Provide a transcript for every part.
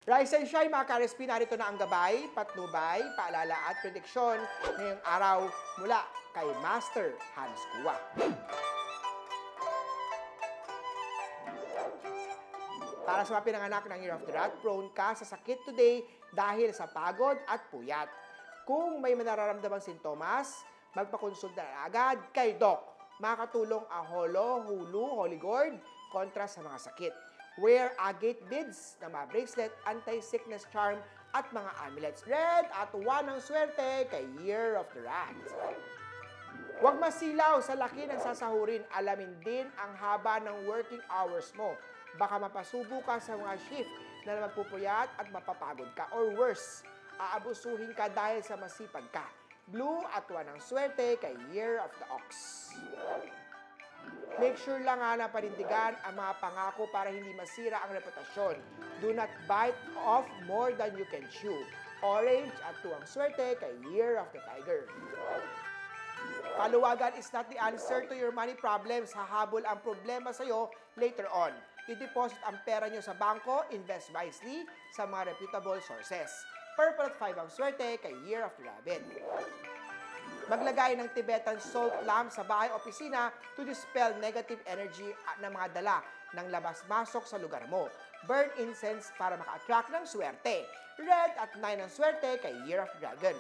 Rise and shine mga ka-RSP, narito na ang gabay, patnubay, paalala at prediksyon ngayong araw mula kay Master Hans Kua. Para sa mga pinanganak ng Year of the Rat, prone ka sa sakit today dahil sa pagod at puyat. Kung may nararamdamang sintomas, magpakonsulta na agad kay Doc. Makakatulong ang Holo, Hulu, Holy Gourd kontra sa mga sakit. Wear agate beads na mga bracelet, anti-sickness charm at mga amulets. Red at 1 ang swerte kay Year of the Rat. Huwag masilaw sa laki ng sasahurin. Alamin din ang haba ng working hours mo. Baka mapasubo ka sa mga shift na magpupuyat at mapapagod ka. Or worse, aabusuhin ka dahil sa masipag ka. Blue at 1 ang swerte kay Year of the Ox. Make sure lang na panindigan ang mga pangako para hindi masira ang reputasyon. Do not bite off more than you can chew. Orange at 2 ang swerte kay Year of the Tiger. Paluwagan is not the answer to your money problems. Hahabol ang problema sa'yo later on. I-deposit ang pera nyo sa bangko, invest wisely sa mga reputable sources. Purple at 5 ang swerte kay Year of the Rabbit. Maglagay ng Tibetan salt lamp sa bahay-opisina to dispel negative energy ng mga dala ng labas-masok sa lugar mo. Burn incense para maka-attract ng swerte. Red at 9 ang swerte kay Year of Dragon.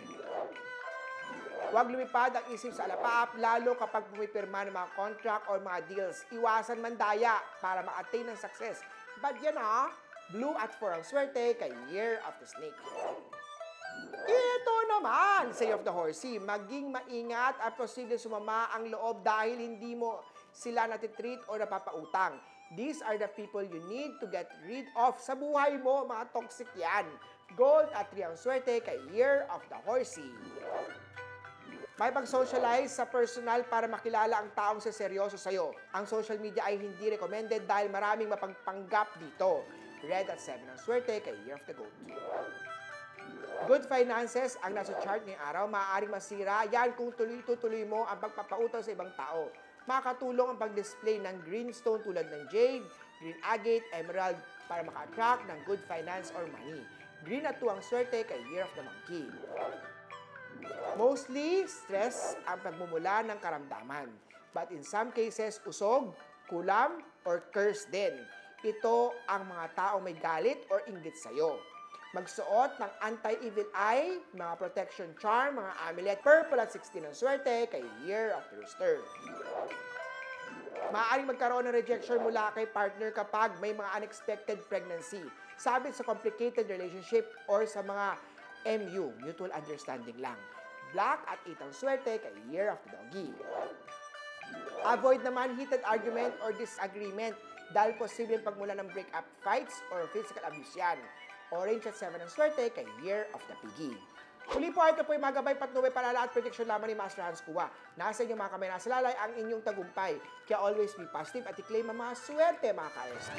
Huwag lumipad ang isip sa alapaap, lalo kapag pumipirma ng mga contract or mga deals. Iwasan mandaya para ma-attain ng success. But yan Blue at 4 ang swerte kay Year of the Snake. Ito naman, say of the horsey, maging maingat at posible sumama ang loob dahil hindi mo sila natitreat o napapautang. These are the people you need to get rid of sa buhay mo, mga toxic yan. Gold at 3 ang swerte kay Year of the Horsey. May pag-socialize sa personal para makilala ang taong seryoso sa'yo. Ang social media ay hindi recommended dahil maraming mapagpanggap dito. Red at 7 ang swerte kay Year of the Goat. Good finances ang nasa chart ngayong araw. Maaaring masira yan kung tuloy-tuloy mo ang pagpapautang sa ibang tao. Makakatulong ang pag-display ng green stone tulad ng jade, green agate, emerald para maka-attract ng good finance or money. Green at 2 ang swerte kay Year of the Monkey. Mostly, stress ang pagmumula ng karamdaman. But in some cases, usog, kulam, or curse din. Ito ang mga taong may galit or inggit sa'yo. Magsuot ng anti-evil eye, mga protection charm, mga amulet. Purple at 16 ang swerte kay Year of the Rooster. Maaaring magkaroon ng rejection mula kay partner kapag may mga unexpected pregnancy, sabit sa complicated relationship or sa mga MU, mutual understanding lang. Black at 8 ang swerte kay Year of the Doggy. Avoid naman heated argument or disagreement dahil posibleng pagmula ng breakup fights or physical abuse yan. Orange at 7 ang swerte kay Year of the Piggy. Huli po, ito po yung mga gabay, patnubay, palala at prediction lamang ni Master Hans Kua. Nasa inyo mga kamay, nasa lalay ang inyong tagumpay. Kaya always be positive at i-claim ang mga swerte mga ka-RSP.